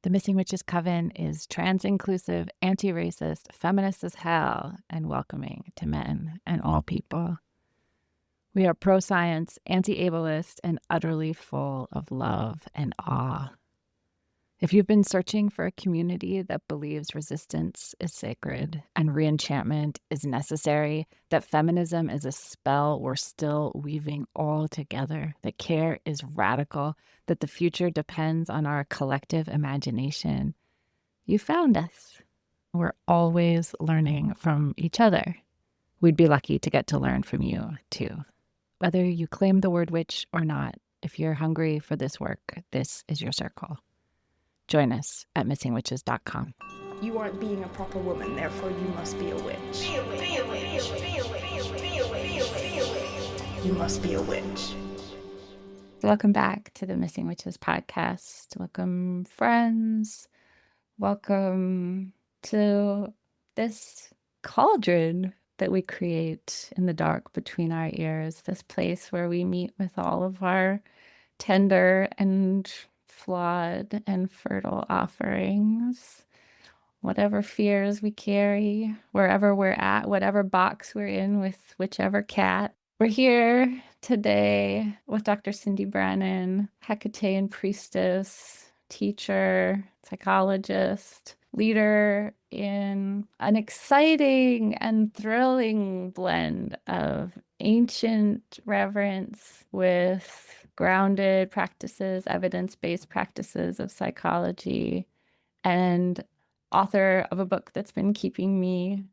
The Missing Witches Coven is trans-inclusive, anti-racist, feminist as hell, and welcoming to men and all people. We are pro-science, anti-ableist, and utterly full of love and awe. If you've been searching for a community that believes resistance is sacred and re-enchantment is necessary, that feminism is a spell we're still weaving all together, that care is radical, that the future depends on our collective imagination, you found us. We're always learning from each other. We'd be lucky to get to learn from you, too. Whether you claim the word witch or not, if you're hungry for this work, this is your circle. Join us at missingwitches.com. You aren't being a proper woman, therefore you must be a witch. Be a witch. Be a witch. Be a witch. Be a witch. Be a witch. You must be a witch. Welcome back to the Missing Witches podcast. Welcome, friends. Welcome to this cauldron that we create in the dark between our ears, this place where we meet with all of our tender and flawed and fertile offerings, whatever fears we carry, wherever we're at, whatever box we're in with whichever cat. We're here today with Dr. Cyndi Brannen, Hecatean priestess, teacher, psychologist, leader in an exciting and thrilling blend of ancient reverence with grounded practices, evidence-based practices of psychology, and author of a book that's been keeping me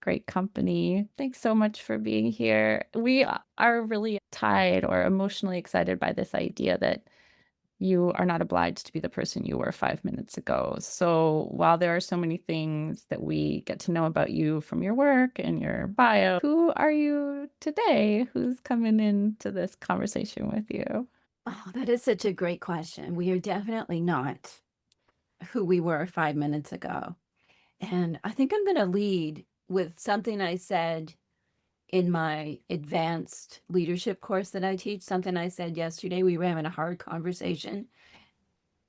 great company. Thanks so much for being here. We are really tied or emotionally excited by this idea that you are not obliged to be the person you were 5 minutes ago. So while there are so many things that we get to know about you from your work and your bio, who are you today? Who's coming into this conversation with you? Oh, that is such a great question. We are definitely not who we were 5 minutes ago. And I think I'm going to lead with something I said in my advanced leadership course that I teach, something I said yesterday. We were having a hard conversation.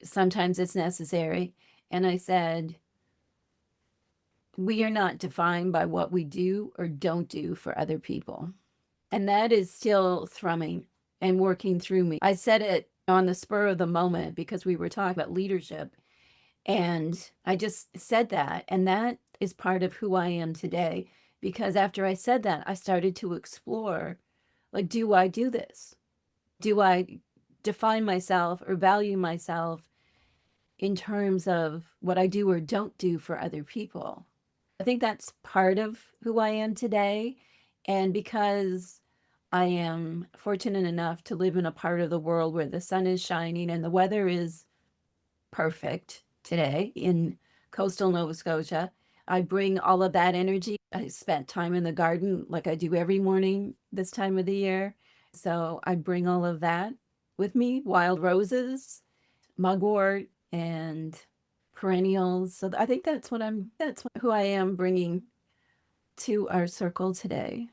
Sometimes it's necessary. And I said, we are not defined by what we do or don't do for other people. And that is still thrumming and working through me. I said it on the spur of the moment because we were talking about leadership. And I just said that. And that is part of who I am today. Because after I said that, I started to explore, like, do I do this? Do I define myself or value myself in terms of what I do or don't do for other people? I think that's part of who I am today. And because I am fortunate enough to live in a part of the world where the sun is shining and the weather is perfect today in coastal Nova Scotia, I bring all of that energy. I spent time in the garden like I do every morning this time of the year. So I bring all of that with me, wild roses, mugwort, and perennials. So I think that's who I am bringing to our circle today.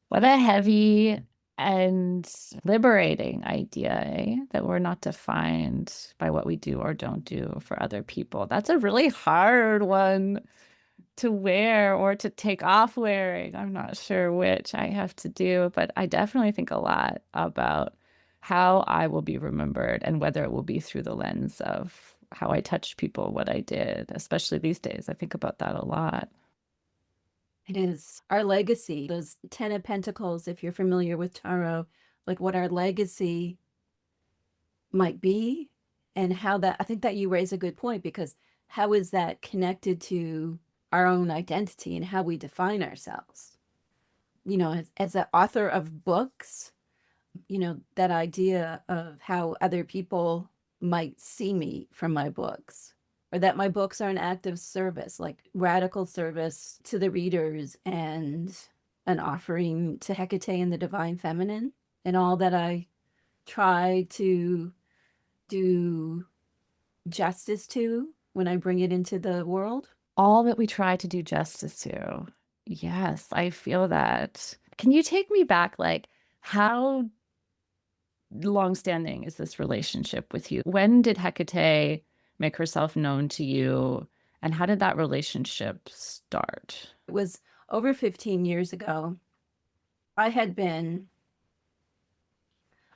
What a heavy and liberating idea, eh? That we're not defined by what we do or don't do for other people. That's a really hard one to wear or to take off wearing. I'm not sure which I have to do, but I definitely think a lot about how I will be remembered and whether it will be through the lens of how I touched people, what I did, especially these days. I think about that a lot. It is our legacy, those 10 of Pentacles, if you're familiar with tarot, like what our legacy might be and how that, I think that you raise a good point, because how is that connected to our own identity and how we define ourselves? You know, as an author of books, you know, that idea of how other people might see me from my books, or that my books are an act of service, like radical service to the readers and an offering to Hecate and the divine feminine, and all that I try to do justice to when I bring it into the world. All that we try to do justice to. Yes, I feel that. Can you take me back? Like, how longstanding is this relationship with you? When did Hecate make herself known to you? And how did that relationship start? It was over 15 years ago. I had been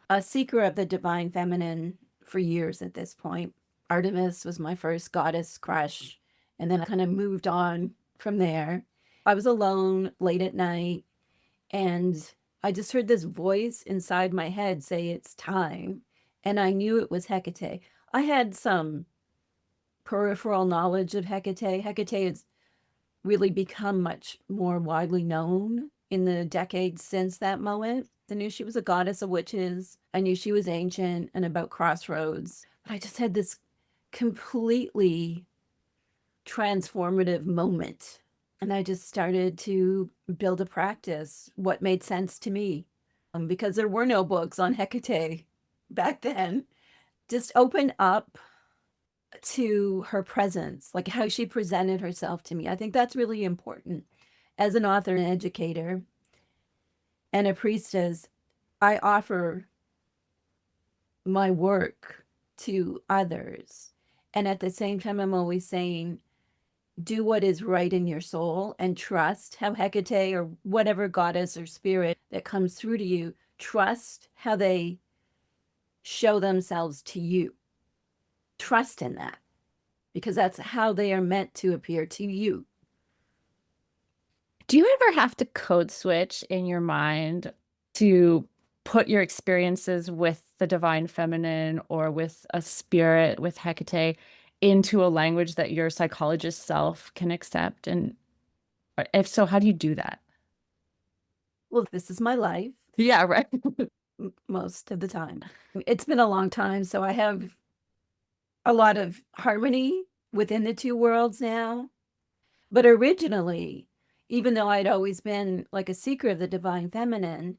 a seeker of the divine feminine for years at this point. Artemis was my first goddess crush, and then I kind of moved on from there. I was alone late at night, and I just heard this voice inside my head say, "It's time." And I knew it was Hekate. I had some peripheral knowledge of Hekate. Hekate has really become much more widely known in the decades since that moment. I knew she was a goddess of witches. I knew she was ancient and about crossroads. But I just had this completely transformative moment. And I just started to build a practice, what made sense to me. Because there were no books on Hekate back then. Just open up to her presence, like how she presented herself to me. I think that's really important. As an author and educator and a priestess, I offer my work to others. And at the same time, I'm always saying, do what is right in your soul and trust how Hecate or whatever goddess or spirit that comes through to you, trust how they show themselves to you. Trust in that, because that's how they are meant to appear to you. Do you ever have to code switch in your mind to put your experiences with the divine feminine or with a spirit, with Hecate, into a language that your psychologist self can accept? And if so, how do you do that? Well, this is my life. Yeah, right. Most of the time. It's been a long time, so I have a lot of harmony within the two worlds now. But originally, even though I'd always been like a seeker of the divine feminine,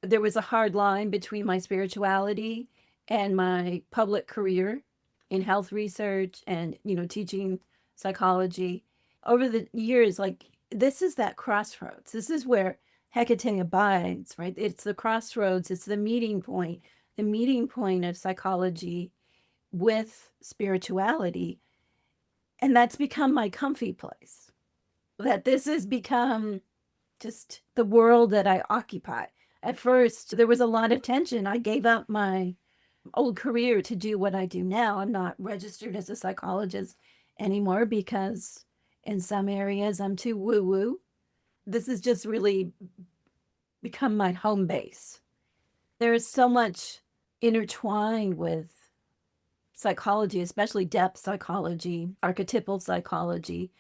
there was a hard line between my spirituality and my public career in health research and, teaching psychology. Over the years, like, this is that crossroads. This is where Hecate abides, right? It's the crossroads. It's the meeting point of psychology with spirituality. And that's become my comfy place. That this has become just the world that I occupy. At first, there was a lot of tension. I gave up my old career to do what I do now. I'm not registered as a psychologist anymore because in some areas I'm too woo-woo. This has just really become my home base. There is so much intertwined with psychology, especially depth psychology, archetypal psychology,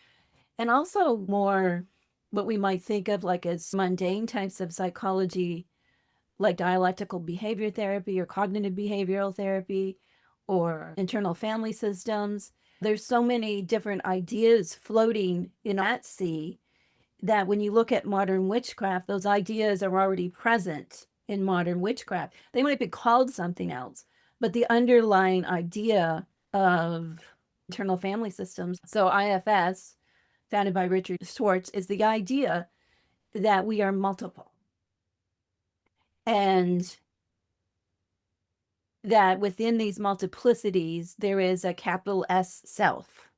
and also more what we might think of like as mundane types of psychology, like dialectical behavior therapy or cognitive behavioral therapy or internal family systems. There's so many different ideas floating in that sea that when you look at modern witchcraft, those ideas are already present in modern witchcraft. They might be called something else, but the underlying idea of internal family systems, so IFS, founded by Richard Schwartz, is the idea that we are multiple. And that within these multiplicities, there is a capital S self.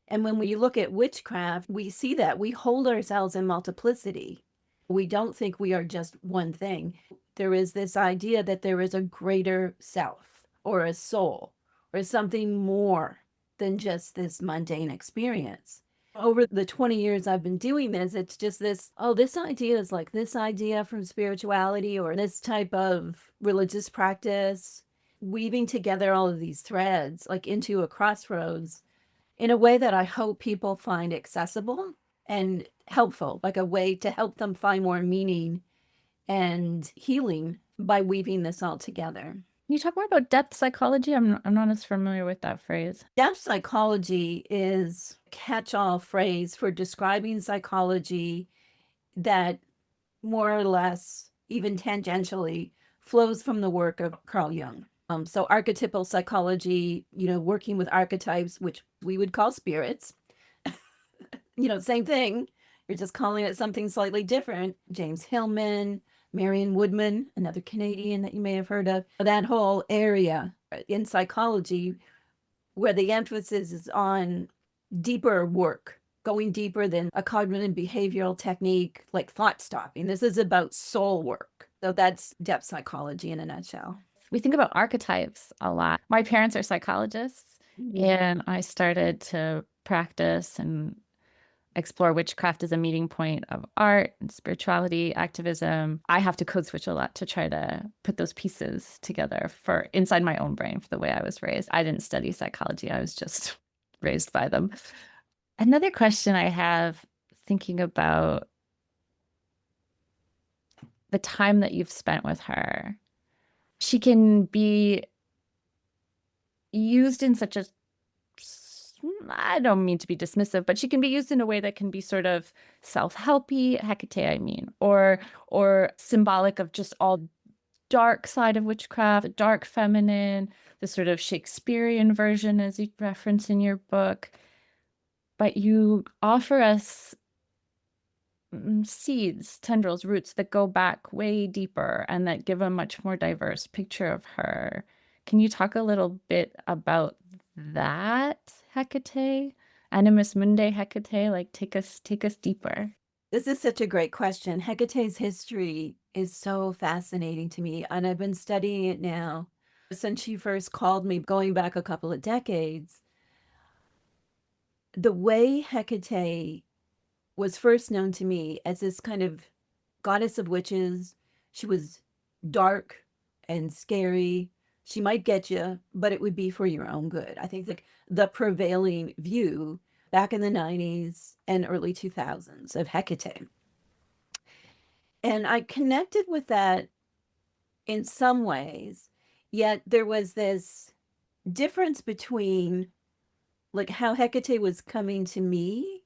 And when we look at witchcraft, we see that we hold ourselves in multiplicity. We don't think we are just one thing. There is this idea that there is a greater self or a soul or something more than just this mundane experience. Over the 20 years I've been doing this, it's just this, this idea is like this idea from spirituality or this type of religious practice, weaving together all of these threads like into a crossroads in a way that I hope people find accessible and helpful, like a way to help them find more meaning and healing by weaving this all together. Can you talk more about depth psychology? I'm not as familiar with that phrase. Depth psychology is a catch-all phrase for describing psychology that more or less, even tangentially, flows from the work of Carl Jung. So archetypal psychology, working with archetypes, which we would call spirits, same thing. You're just calling it something slightly different. James Hillman, Marion Woodman, another Canadian that you may have heard of, that whole area in psychology where the emphasis is on deeper work, going deeper than a cognitive behavioral technique like thought stopping. This is about soul work. So that's depth psychology in a nutshell. We think about archetypes a lot. My parents are psychologists, and I started to practice and explore witchcraft as a meeting point of art and spirituality, activism. I have to code switch a lot to try to put those pieces together for inside my own brain for the way I was raised. I didn't study psychology, I was just raised by them. Another question I have thinking about the time that you've spent with her, she can be used in such a, I don't mean to be dismissive, but she can be used in a way that can be sort of self-helpy, Hecate, I mean, or symbolic of just all dark side of witchcraft, dark feminine, the sort of Shakespearean version as you reference in your book. But you offer us seeds, tendrils, roots that go back way deeper and that give a much more diverse picture of her. Can you talk a little bit about that, Hecate? Animus Mundi Hecate, like take us deeper. This is such a great question. Hecate's history is so fascinating to me, and I've been studying it now since she first called me, going back a couple of decades. The way Hecate was first known to me as this kind of goddess of witches. She was dark and scary. She might get you, but it would be for your own good. I think the prevailing view back in the 90s and early 2000s of Hecate. And I connected with that in some ways, yet there was this difference between like how Hecate was coming to me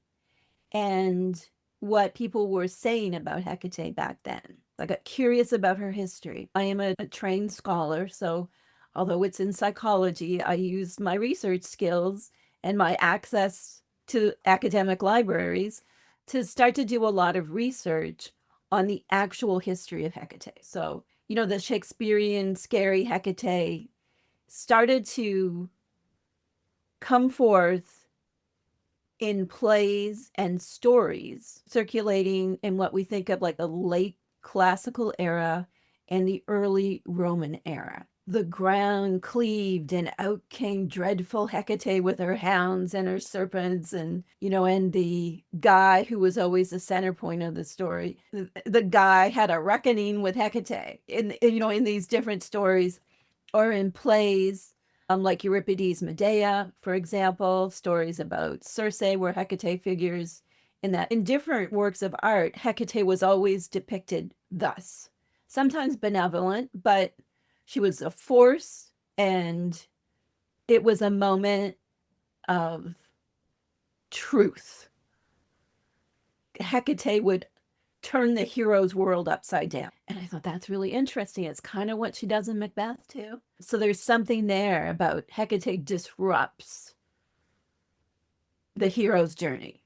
and what people were saying about Hecate back then. I got curious about her history. I am a trained scholar, so although it's in psychology, I used my research skills and my access to academic libraries to start to do a lot of research on the actual history of Hecate. So, you know, the Shakespearean scary Hecate started to come forth in plays and stories circulating in what we think of like the late classical era and the early Roman era. The ground cleaved and out came dreadful Hecate with her hounds and her serpents, and you know, and the guy who was always the center point of the story, the guy had a reckoning with Hecate in these different stories or in plays. Like Euripides' Medea, for example, stories about Circe where Hecate figures in that. In different works of art, Hecate was always depicted thus, sometimes benevolent, but she was a force, and it was a moment of truth. Hecate would turn the hero's world upside down. And I thought that's really interesting. It's kind of what she does in Macbeth too. So there's something there about Hecate disrupts the hero's journey.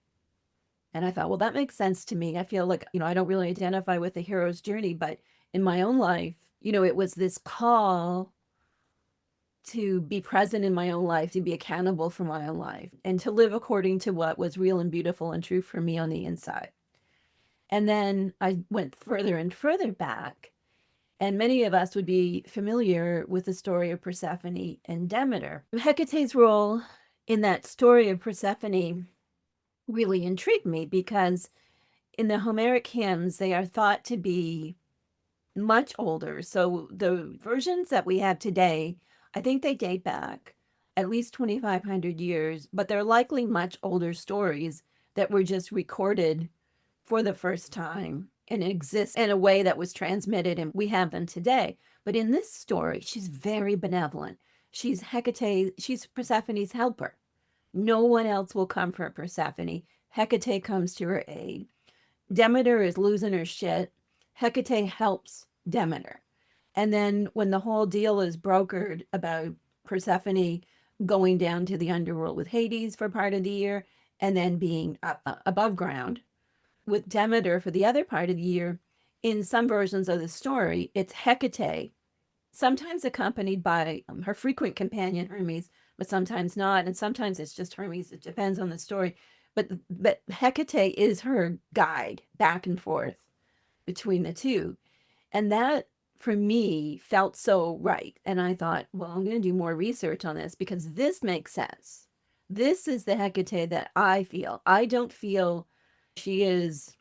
And I thought, well, that makes sense to me. I feel like, you know, I don't really identify with the hero's journey, but in my own life, you know, it was this call to be present in my own life, to be accountable for my own life, and to live according to what was real and beautiful and true for me on the inside. And then I went further and further back, and many of us would be familiar with the story of Persephone and Demeter. Hecate's role in that story of Persephone really intrigued me because in the Homeric hymns, they are thought to be much older. So the versions that we have today, I think they date back at least 2,500 years, but they're likely much older stories that were just recorded for the first time and exist in a way that was transmitted, and we have them today. But in this story, she's very benevolent. She's Hecate, she's Persephone's helper. No one else will come for Persephone. Hecate comes to her aid. Demeter is losing her shit. Hecate helps Demeter. And then when the whole deal is brokered about Persephone going down to the underworld with Hades for part of the year and then being up, above ground with Demeter for the other part of the year, in some versions of the story, it's Hecate, sometimes accompanied by her frequent companion Hermes, but sometimes not. And sometimes it's just Hermes. It depends on the story. But Hecate is her guide back and forth between the two. And that for me felt so right. And I thought, well, I'm going to do more research on this because this makes sense. This is the Hecate that I feel. I don't feel she is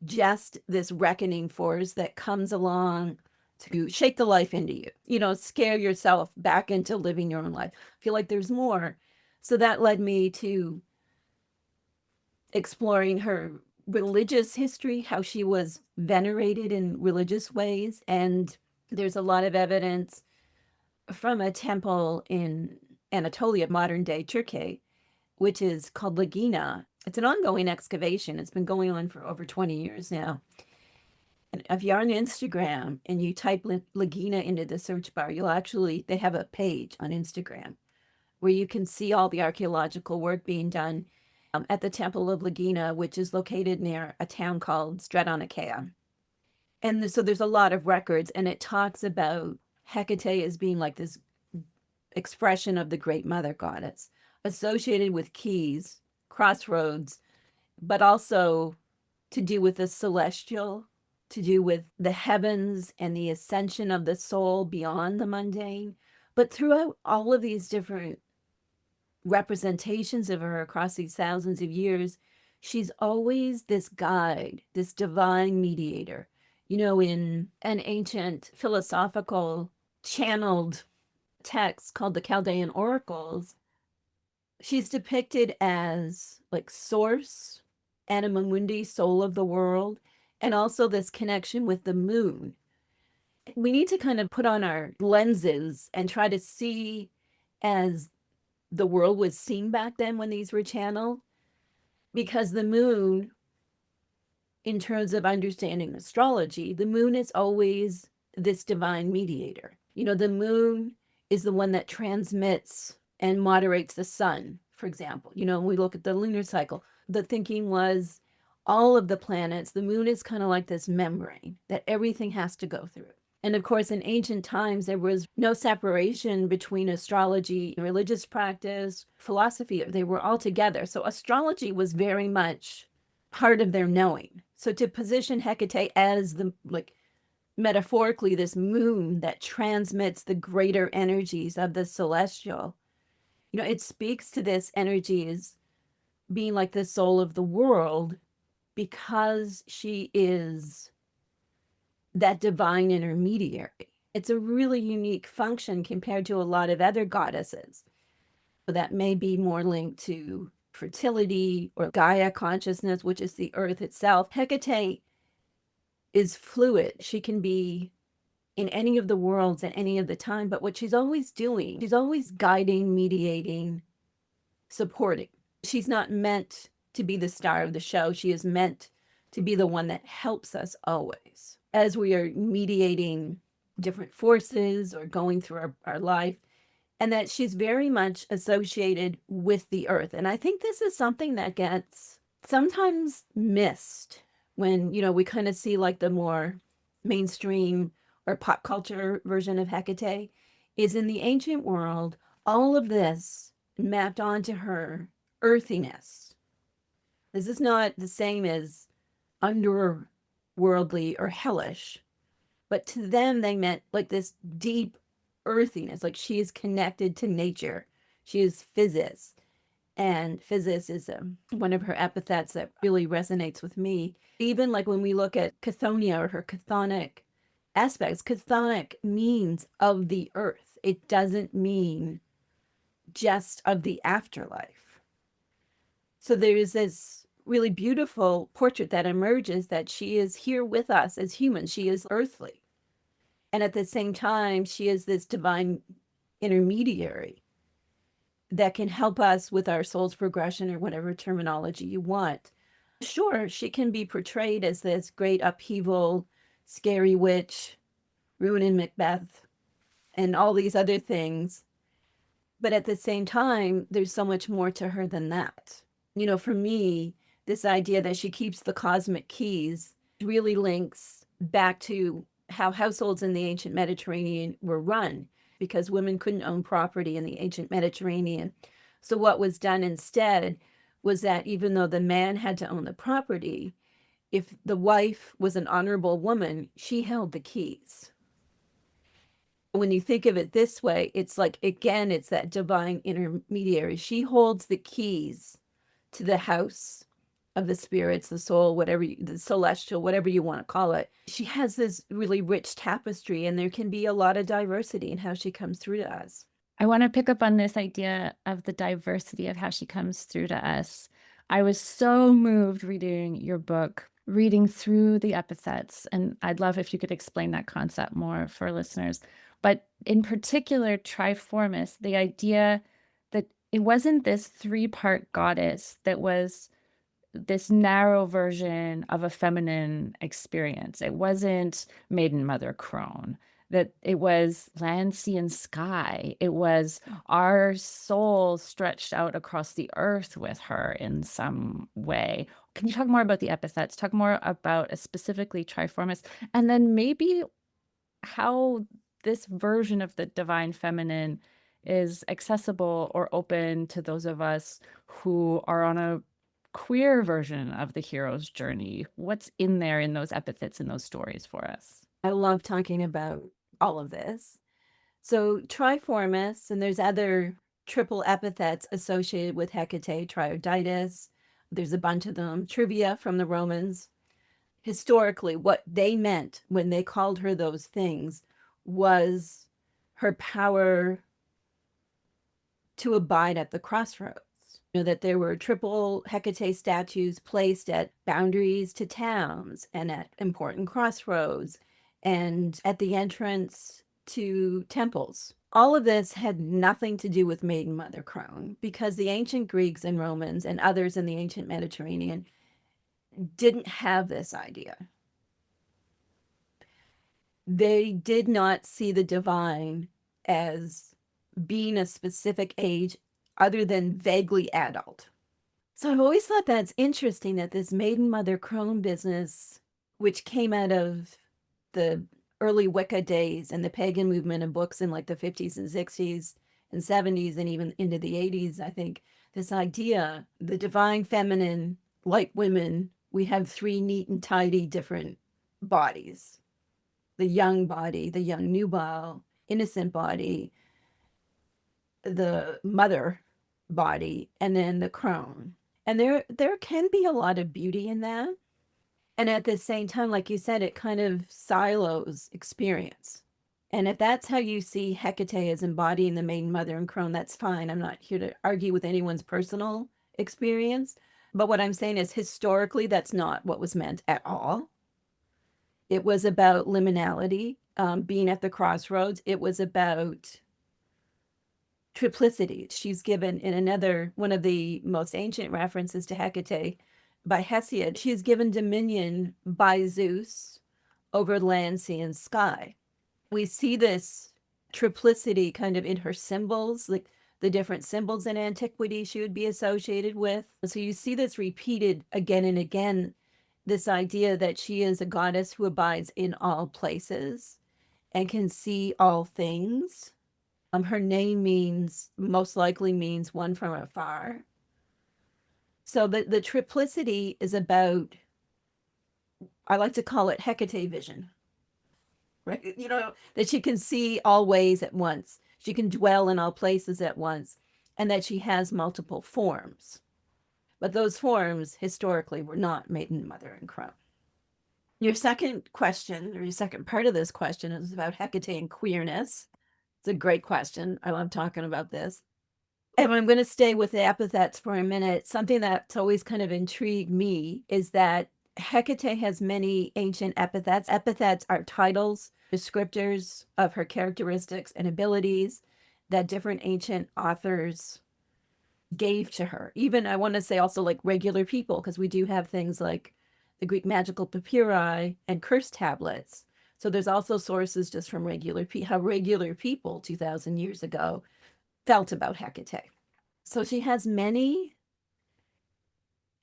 just this reckoning force that comes along to shake the life into you, scare yourself back into living your own life. I feel like there's more. So that led me to exploring her religious history, how she was venerated in religious ways. And there's a lot of evidence from a temple in Anatolia, modern day Turkey, which is called Lagina. It's an ongoing excavation. It's been going on for over 20 years now. And if you're on Instagram and you type Lagina into the search bar, they have a page on Instagram where you can see all the archaeological work being done at the Temple of Lagina, which is located near a town called Stratonikeia. And so there's a lot of records, and it talks about Hecate as being like this expression of the great mother goddess, associated with keys, crossroads, but also to do with the celestial, to do with the heavens and the ascension of the soul beyond the mundane. But throughout all of these different representations of her across these thousands of years, she's always this guide, this divine mediator. In an ancient philosophical channeled text called the Chaldean Oracles, she's depicted as like source, anima mundi, soul of the world, and also this connection with the moon. We need to kind of put on our lenses and try to see as the world was seen back then when these were channeled, because the moon, in terms of understanding astrology, the moon is always this divine mediator. The moon is the one that transmits and moderates the sun, for example. When we look at the lunar cycle, the thinking was all of the planets, the moon is kind of like this membrane that everything has to go through. And of course, in ancient times, there was no separation between astrology, religious practice, philosophy. They were all together. So astrology was very much part of their knowing. So to position Hecate as metaphorically, this moon that transmits the greater energies of the celestial, it speaks to this energy as being like the soul of the world, because she is that divine intermediary. It's a really unique function compared to a lot of other goddesses that may be more linked to fertility or Gaia consciousness, which is the earth itself. Hecate is fluid. She can be in any of the worlds at any of the time, but what she's always doing, she's always guiding, mediating, supporting. She's not meant to be the star of the show. She is meant to be the one that helps us always as we are mediating different forces or going through our life, and that she's very much associated with the earth. And I think this is something that gets sometimes missed when, we kind of see like the more mainstream or pop culture version of Hecate. Is in the ancient world, all of this mapped onto her earthiness. This is not the same as underworldly or hellish, but to them they meant like this deep earthiness, like she is connected to nature. She is physis, and physis is one of her epithets that really resonates with me. Even like when we look at Chthoniya or her chthonic aspects, chthonic means of the earth. It doesn't mean just of the afterlife. So there is this really beautiful portrait that emerges that she is here with us as humans. She is earthly. And at the same time, she is this divine intermediary that can help us with our soul's progression, or whatever terminology you want. Sure, she can be portrayed as this great upheaval, scary witch, ruining Macbeth, and all these other things. But at the same time, there's so much more to her than that. For me, this idea that she keeps the cosmic keys really links back to how households in the ancient Mediterranean were run. because women couldn't own property in the ancient Mediterranean. So what was done instead was that even though the man had to own the property, if the wife was an honorable woman, she held the keys. When you think of it this way, it's like, again, it's that divine intermediary. She holds the keys to the house of the spirits, the soul, whatever, the celestial, whatever you want to call it. She has this really rich tapestry, and there can be a lot of diversity in how she comes through to us. I want to pick up on this idea of the diversity of how she comes through to us. I was so moved reading your book, reading through the epithets, and I'd love if you could explain that concept more for listeners. But in particular, Triformis, the idea that it wasn't this three-part goddess that was this narrow version of a feminine experience. It wasn't maiden, mother, crone, that it was land, sea, and sky. It was our soul stretched out across the earth with her in some way. Can you talk more about the epithets? Talk more about specifically Triformis, and then maybe how this version of the divine feminine is accessible or open to those of us who are on a queer version of the hero's journey. What's in there in those epithets in those stories for us? I love talking about all of this. So Triformis, and there's other triple epithets associated with Hekate, Trioditis. There's a bunch of them. Trivia from the Romans. Historically, what they meant when they called her those things was her power to abide at the crossroads. That there were triple Hecate statues placed at boundaries to towns and at important crossroads and at the entrance to temples. All of this had nothing to do with Maiden Mother Crone, because the ancient Greeks and Romans and others in the ancient Mediterranean didn't have this idea. They did not see the divine as being a specific age other than vaguely adult. So I've always thought that's interesting, that this Maiden Mother Crone business, which came out of the early Wicca days and the pagan movement and books in like the 50s and 60s and 70s and even into the 80s, I think this idea, the divine feminine, like women, we have three neat and tidy different bodies. The young body, the young nubile, innocent body, the mother body, and then the crone. And there can be a lot of beauty in that. And at the same time, like you said, it kind of silos experience. And if that's how you see Hecate as embodying the maiden, mother, and crone, that's fine. I'm not here to argue with anyone's personal experience. But what I'm saying is, historically, that's not what was meant at all. It was about liminality, being at the crossroads. It was about triplicity. She's given in another, one of the most ancient references to Hecate by Hesiod, she is given dominion by Zeus over land, sea, and sky. We see this triplicity kind of in her symbols, like the different symbols in antiquity she would be associated with. So you see this repeated again and again, this idea that she is a goddess who abides in all places and can see all things. Her name most likely means one from afar. So the triplicity is about, I like to call it Hecate vision, right? That she can see all ways at once. She can dwell in all places at once, and that she has multiple forms. But those forms historically were not maiden, mother, and crone. Your second question, or your second part of this question, is about Hecate and queerness. It's a great question. I love talking about this. And I'm going to stay with the epithets for a minute. Something that's always kind of intrigued me is that Hecate has many ancient epithets. Epithets are titles, descriptors of her characteristics and abilities that different ancient authors gave to her. Even, I want to say also, like regular people, because we do have things like the Greek magical papyri and curse tablets. So there's also sources just from how regular people 2,000 years ago felt about Hecate. So she has many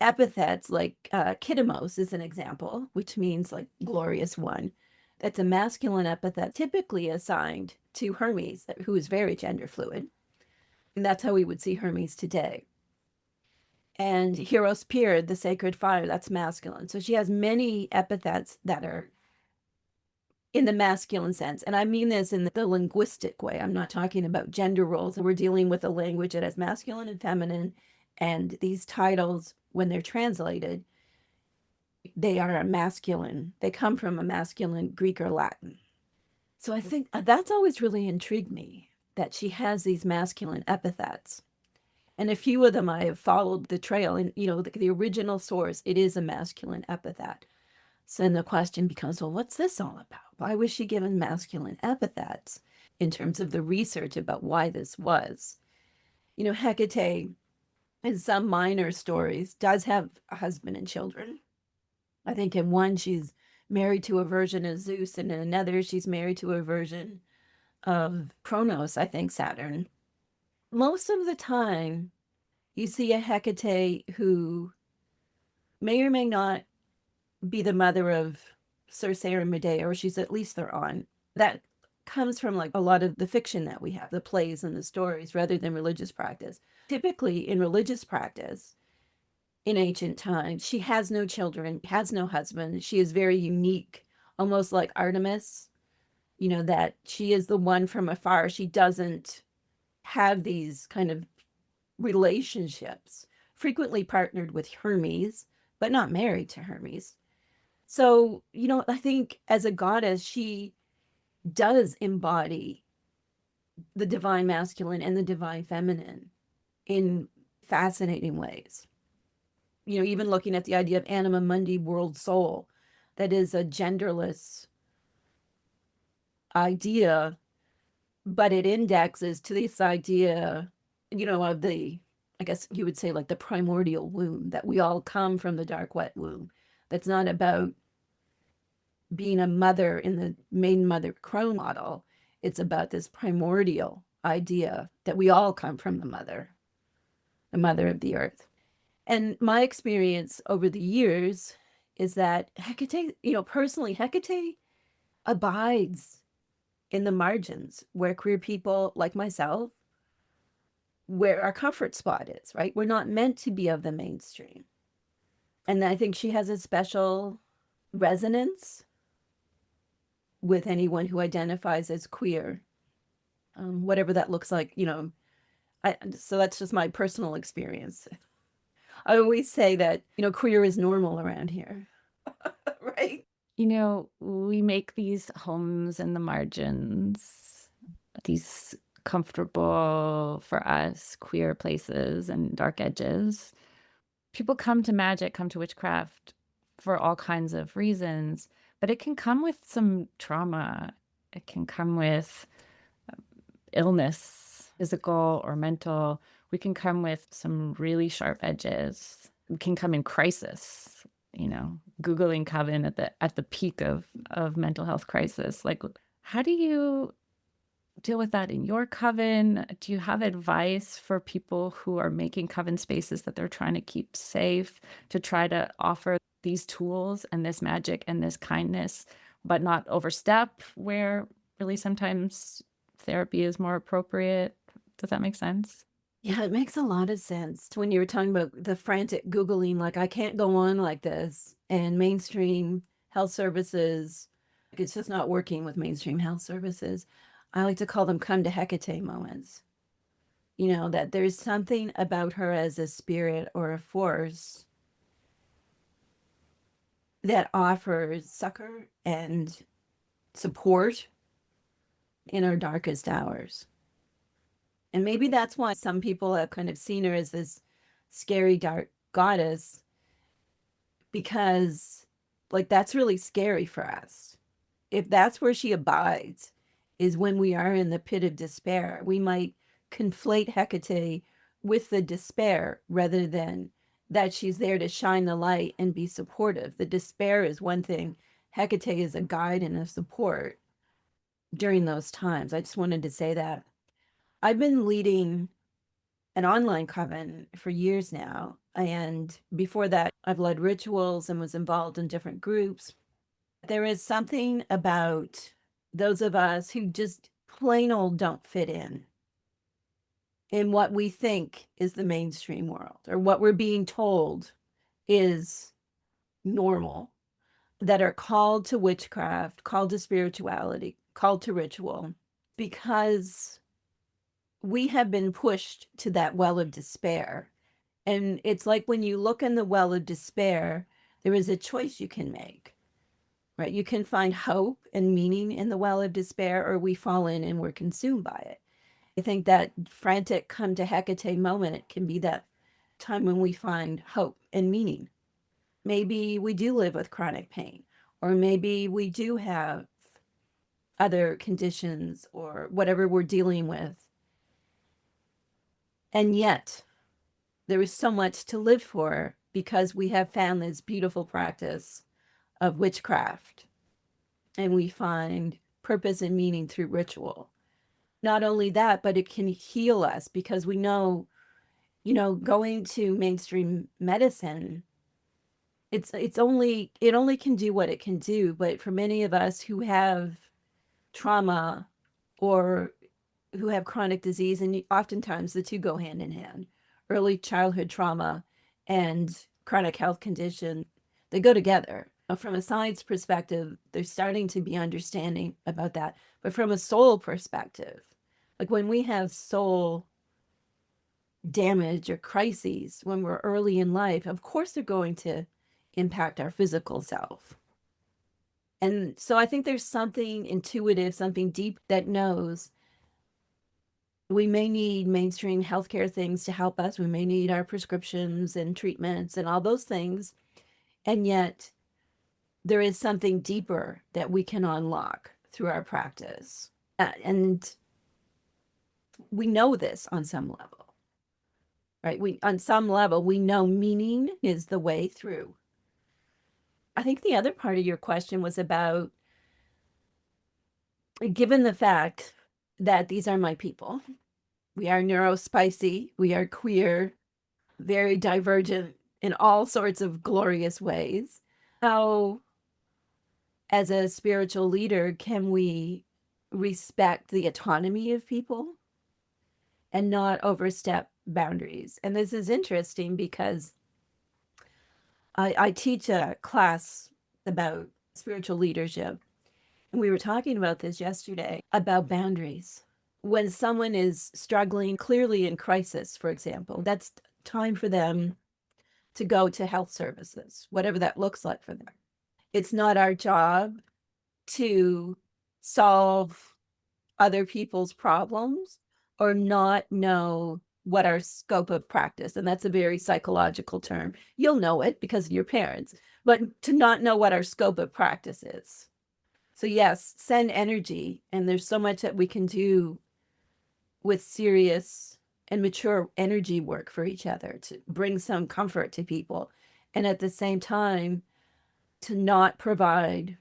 epithets, like Kittimos is an example, which means like glorious one. That's a masculine epithet typically assigned to Hermes, who is very gender fluid. And that's how we would see Hermes today. And Hieros Pyr, the sacred fire, that's masculine. So she has many epithets that are in the masculine sense. And I mean this in the linguistic way. I'm not talking about gender roles. We're dealing with a language that has masculine and feminine. And these titles, when they're translated, they are a masculine. They come from a masculine Greek or Latin. So I think that's always really intrigued me, that she has these masculine epithets. And a few of them I have followed the trail. And, the original source, it is a masculine epithet. So then the question becomes, well, what's this all about? Why was she given masculine epithets in terms of the research about why this was? Hecate, in some minor stories, does have a husband and children. I think in one, she's married to a version of Zeus, and in another, she's married to a version of Kronos, I think Saturn. Most of the time, you see a Hecate who may or may not be the mother of Circe or Medea, or she's at least their aunt. That comes from like a lot of the fiction that we have, the plays and the stories, rather than religious practice. Typically, in religious practice, in ancient times, she has no children, has no husband. She is very unique, almost like Artemis, that she is the one from afar. She doesn't have these kind of relationships, frequently partnered with Hermes, but not married to Hermes. So, I think as a goddess, she does embody the divine masculine and the divine feminine in fascinating ways. Even looking at the idea of anima mundi, world soul, that is a genderless idea, but it indexes to this idea, of the, I guess you would say, like the primordial womb, that we all come from the dark, wet womb. That's not about being a mother in the main mother crone model. It's about this primordial idea that we all come from the mother of the earth. And my experience over the years is that Hecate, personally, Hecate abides in the margins where queer people like myself, where our comfort spot is, right? We're not meant to be of the mainstream. And I think she has a special resonance with anyone who identifies as queer, whatever that looks like, so that's just my personal experience. I always say that, queer is normal around here, right? We make these homes in the margins, these comfortable for us queer places and dark edges. People come to magic, come to witchcraft for all kinds of reasons, but it can come with some trauma. It can come with illness, physical or mental. We can come with some really sharp edges. We can come in crisis, Googling coven at the peak of mental health crisis. Like, how do you deal with that in your coven? Do you have advice for people who are making coven spaces that they're trying to keep safe, to try to offer these tools and this magic and this kindness, but not overstep where really sometimes therapy is more appropriate? Does that make sense? Yeah, it makes a lot of sense. When you were talking about the frantic Googling, like, I can't go on like this, and mainstream health services, it's just not working with mainstream health services. I like to call them come to Hecate moments. That there's something about her as a spirit or a force that offers succor and support in our darkest hours. And maybe that's why some people have kind of seen her as this scary, dark goddess, because like that's really scary for us. If that's where she abides, is when we are in the pit of despair, we might conflate Hecate with the despair rather than that she's there to shine the light and be supportive. The despair is one thing. Hecate is a guide and a support during those times. I just wanted to say that. I've been leading an online coven for years now. And before that, I've led rituals and was involved in different groups. There is something about those of us who just plain old don't fit in what we think is the mainstream world or what we're being told is normal, that are called to witchcraft, called to spirituality, called to ritual, because we have been pushed to that well of despair. And it's like when you look in the well of despair, there is a choice you can make, right? You can find hope and meaning in the well of despair, or we fall in and we're consumed by it. I think that frantic come to Hekate moment can be that time when we find hope and meaning. Maybe we do live with chronic pain, or maybe we do have other conditions or whatever we're dealing with. And yet, there is so much to live for because we have found this beautiful practice of witchcraft and we find purpose and meaning through ritual. Not only that, but it can heal us because we know, going to mainstream medicine, it only can do what it can do. But for many of us who have trauma or who have chronic disease, and oftentimes the two go hand in hand, early childhood trauma and chronic health condition, they go together. From a science perspective, there's starting to be understanding about that. But from a soul perspective, like when we have soul damage or crises when we're early in life, of course they're going to impact our physical self. And so I think there's something intuitive, something deep that knows we may need mainstream healthcare things to help us. We may need our prescriptions and treatments and all those things. And yet there is something deeper that we can unlock through our practice. And we know this on some level, right? On some level, we know meaning is the way through. I think the other part of your question was about, given the fact that these are my people, we are neurospicy, we are queer, very divergent in all sorts of glorious ways. How, as a spiritual leader, can we respect the autonomy of people and not overstep boundaries? And this is interesting because I teach a class about spiritual leadership, and we were talking about this yesterday, about boundaries. When someone is struggling, clearly in crisis, for example, that's time for them to go to health services, whatever that looks like for them. It's not our job to solve other people's problems or not know what our scope of practice, and that's a very psychological term. You'll know it because of your parents, but to not know what our scope of practice is. So yes, send energy, and there's so much that we can do with serious and mature energy work for each other to bring some comfort to people. And at the same time, to not provide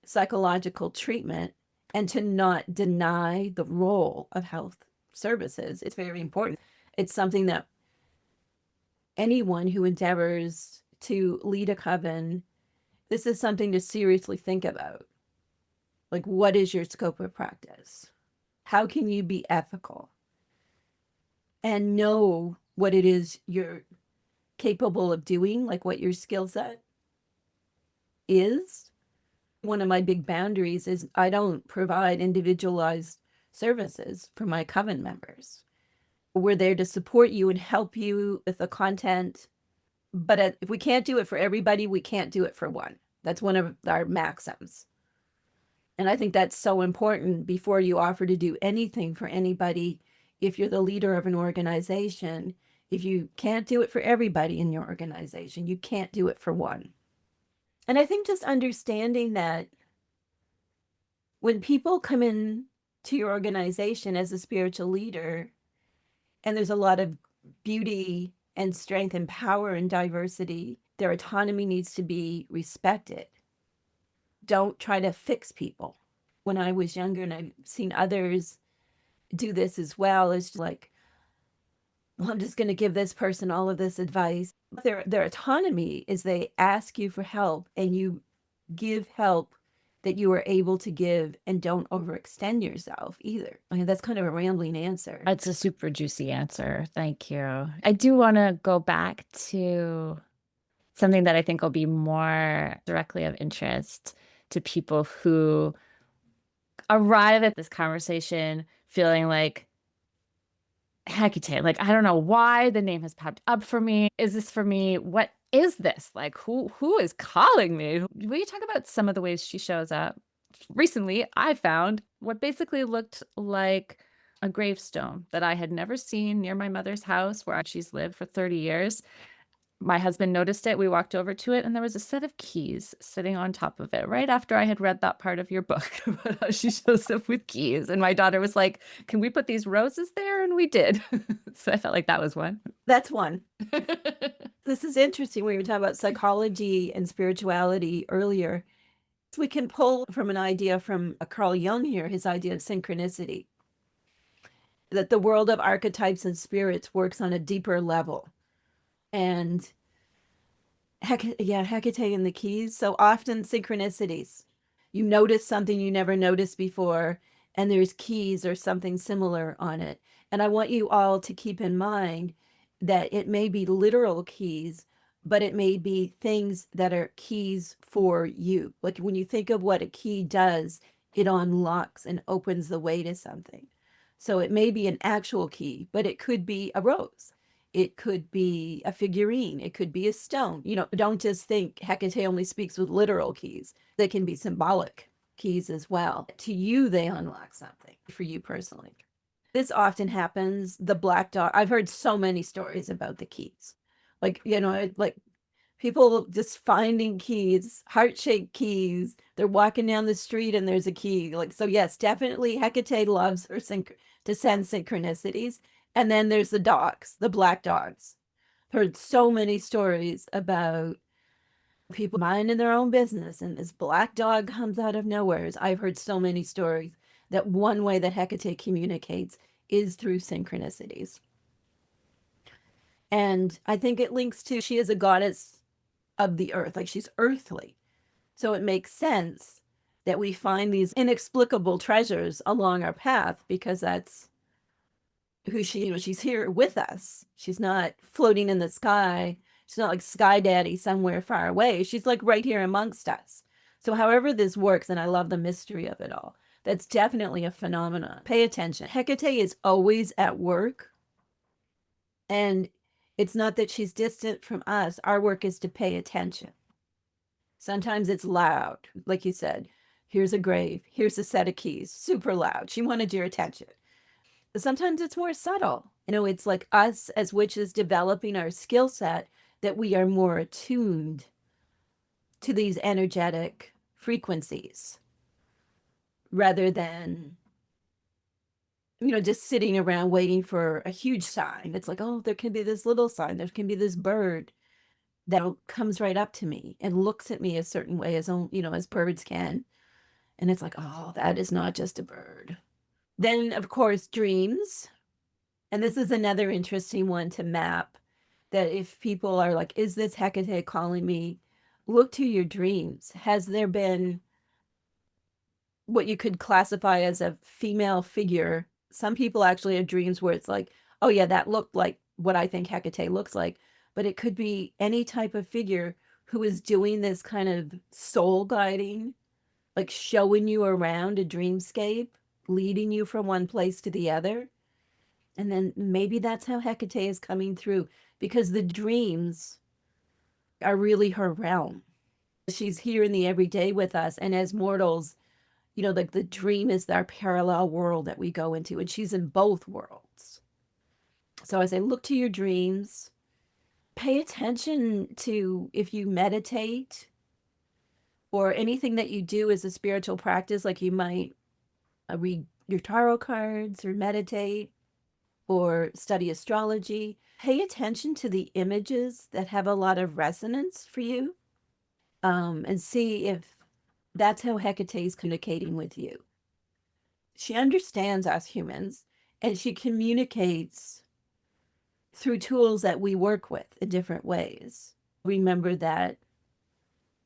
psychological treatment and to not deny the role of health services. It's very important. It's something that anyone who endeavors to lead a coven, this is something to seriously think about. Like, what is your scope of practice? How can you be ethical and know what it is you're capable of doing, like what your skill set is? One of my big boundaries is I don't provide individualized services for my coven members. We're there to support you and help you with the content. But if we can't do it for everybody, we can't do it for one. That's one of our maxims. And I think that's so important before you offer to do anything for anybody. If you're the leader of an organization, if you can't do it for everybody in your organization, you can't do it for one. And I think just understanding that when people come in to your organization as a spiritual leader, and there's a lot of beauty and strength and power and diversity, their autonomy needs to be respected. Don't try to fix people. When I was younger, and I've seen others do this as well, it's like, well, I'm just going to give this person all of this advice. Their autonomy is they ask you for help and you give help that you are able to give, and don't overextend yourself either. I mean, that's kind of a rambling answer. It's a super juicy answer. Thank you. I do want to go back to something that I think will be more directly of interest to people who arrive at this conversation feeling like, Hekate, like, I don't know why the name has popped up for me. Is this for me? What is this? Like, who is calling me? Will you talk about some of the ways she shows up? Recently, I found what basically looked like a gravestone that I had never seen near my mother's house where she's lived for 30 years. My husband noticed it. We walked over to it, and there was a set of keys sitting on top of it right after I had read that part of your book about how she shows up with keys. And my daughter was like, can we put these roses there? And we did. So I felt like that was one. That's one. This is interesting. We were talking about psychology and spirituality earlier. We can pull from an idea from Carl Jung here, his idea of synchronicity, that the world of archetypes and spirits works on a deeper level. And Hekate and the keys. So often synchronicities. You notice something you never noticed before, and there's keys or something similar on it. And I want you all to keep in mind that it may be literal keys, but it may be things that are keys for you. Like when you think of what a key does, it unlocks and opens the way to something. So it may be an actual key, but it could be a rose. It could be a figurine. It could be a stone. You know, don't just think Hekate only speaks with literal keys. They can be symbolic keys as well. To you, they unlock something for you personally. This often happens. The black dog. I've heard so many stories about the keys. Like, you know, like people just finding keys, heart-shaped keys. They're walking down the street and there's a key. Like, so yes, definitely Hekate loves her to send synchronicities. And then there's the dogs, the black dogs. Heard so many stories about people minding their own business and this black dog comes out of nowhere. I've heard so many stories that one way that Hekate communicates is through synchronicities. And I think it links to, she is a goddess of the earth, like she's earthly. So it makes sense that we find these inexplicable treasures along our path, because that's who she, you know, she's here with us. She's not floating in the sky. She's not like Sky Daddy somewhere far away. She's like right here amongst us. So however this works, and I love the mystery of it all, that's definitely a phenomenon. Pay attention. Hekate is always at work. And it's not that she's distant from us. Our work is to pay attention. Sometimes it's loud. Like you said, here's a grave. Here's a set of keys. Super loud. She wanted your attention. Sometimes it's more subtle. You know, it's like us as witches developing our skill set, that we are more attuned to these energetic frequencies rather than, you know, just sitting around waiting for a huge sign. It's like, oh, there can be this little sign. There can be this bird that comes right up to me and looks at me a certain way, as, you know, as birds can. And it's like, oh, that is not just a bird. Then, of course, dreams. And this is another interesting one to map, that if people are like, is this Hekate calling me? Look to your dreams. Has there been what you could classify as a female figure? Some people actually have dreams where it's like, oh yeah, that looked like what I think Hekate looks like. But it could be any type of figure who is doing this kind of soul guiding, like showing you around a dreamscape, leading you from one place to the other. And then maybe that's how Hekate is coming through, because the dreams are really her realm. She's here in the everyday with us. And as mortals, you know, like the dream is our parallel world that we go into, and she's in both worlds. So I say, look to your dreams. Pay attention to, if you meditate or anything that you do as a spiritual practice, like you might read your tarot cards or meditate or study astrology, pay attention to the images that have a lot of resonance for you, and see if that's how Hekate is communicating with you. She understands us humans, and she communicates through tools that we work with in different ways. Remember that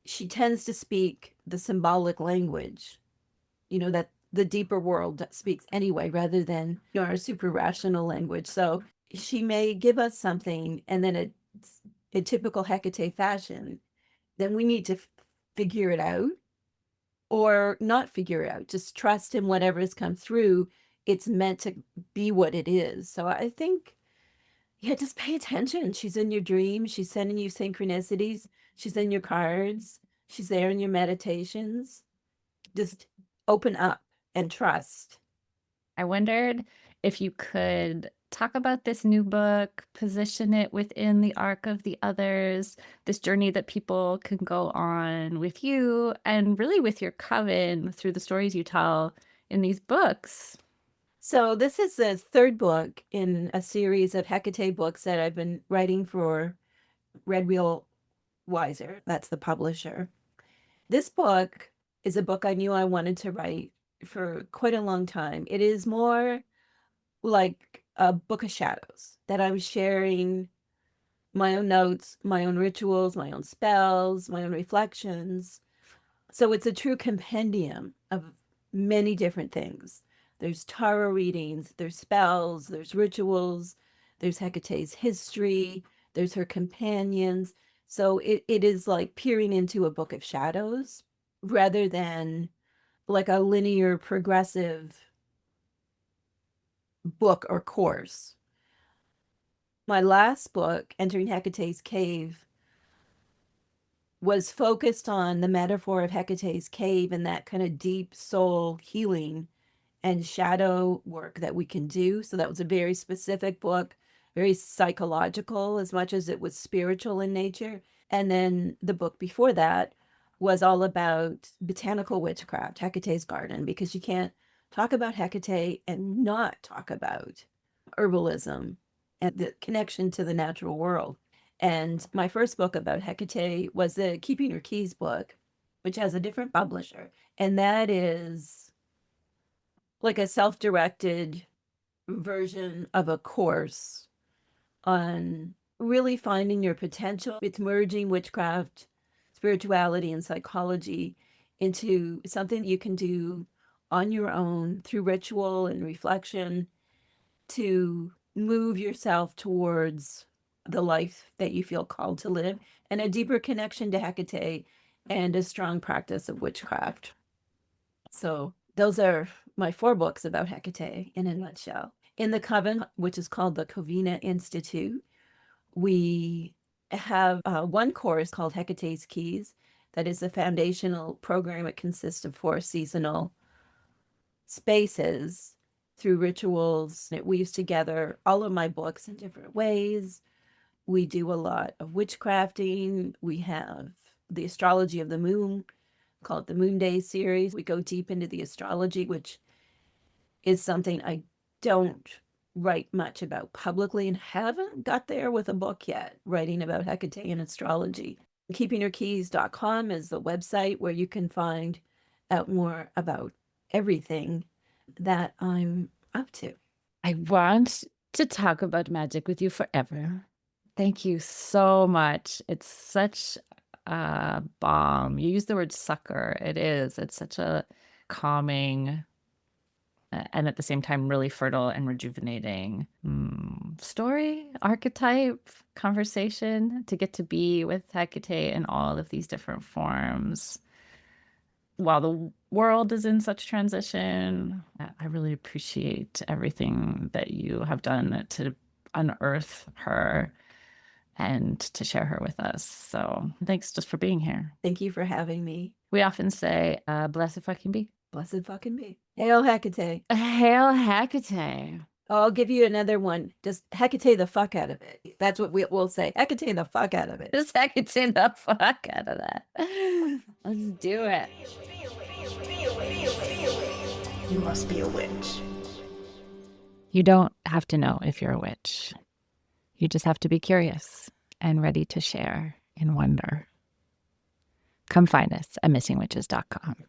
she tends to speak the symbolic language, that the deeper world speaks anyway, rather than our super rational language. So she may give us something, and then it's in typical Hecate fashion, then we need to figure it out or not figure it out. Just trust in whatever has come through. It's meant to be what it is. So I think, yeah, just pay attention. She's in your dreams. She's sending you synchronicities. She's in your cards. She's there in your meditations. Just open up and trust. I wondered if you could talk about this new book, position it within the arc of the others, this journey that people can go on with you and really with your coven through the stories you tell in these books. So this is the third book in a series of Hecate books that I've been writing for Red Wheel Wiser. That's the publisher. This book is a book I knew I wanted to write for quite a long time. It is more like a book of shadows that I'm sharing my own notes, my own rituals, my own spells, my own reflections. So it's a true compendium of many different things. There's tarot readings, there's spells, there's rituals, there's Hecate's history, there's her companions. So it is like peering into a book of shadows rather than like a linear progressive book or course. My last book, Entering Hecate's Cave, was focused on the metaphor of Hecate's cave and that kind of deep soul healing and shadow work that we can do. So that was a very specific book, very psychological as much as it was spiritual in nature. And then the book before that was all about botanical witchcraft, Hecate's garden, because you can't talk about Hecate and not talk about herbalism and the connection to the natural world. And my first book about Hecate was the Keeping Her Keys book, which has a different publisher. And that is like a self-directed version of a course on really finding your potential. It's merging witchcraft, spirituality, and psychology into something you can do on your own through ritual and reflection to move yourself towards the life that you feel called to live and a deeper connection to Hecate and a strong practice of witchcraft. So those are my 4 books about Hecate in a nutshell. In the coven, which is called the Covina Institute, we have one course called Hecate's Keys. That is a foundational program. It consists of 4 seasonal spaces through rituals. It weaves together all of my books in different ways. We do a lot of witchcrafting. We have the astrology of the moon, call it the Moon Day series. We go deep into the astrology, which is something I don't write much about publicly and haven't got there with a book yet, writing about Hecate and astrology. KeepingHerKeys.com is the website where you can find out more about everything that I'm up to. I want to talk about magic with you forever. Thank you so much. It's such a balm. You use the word sucker. It is. It's such a calming and at the same time really fertile and rejuvenating story, archetype, conversation to get to be with Hecate in all of these different forms. While the world is in such transition, I really appreciate everything that you have done to unearth her and to share her with us. So thanks just for being here. Thank you for having me. We often say, blessed fucking be. Blessed fucking be. Hail Hecate. Hail Hecate. I'll give you another one. Just Hecate the fuck out of it. That's what we'll say. Hecate the fuck out of it. Just Hecate the fuck out of that. Let's do it. You must be a witch. You don't have to know if you're a witch. You just have to be curious and ready to share in wonder. Come find us at missingwitches.com.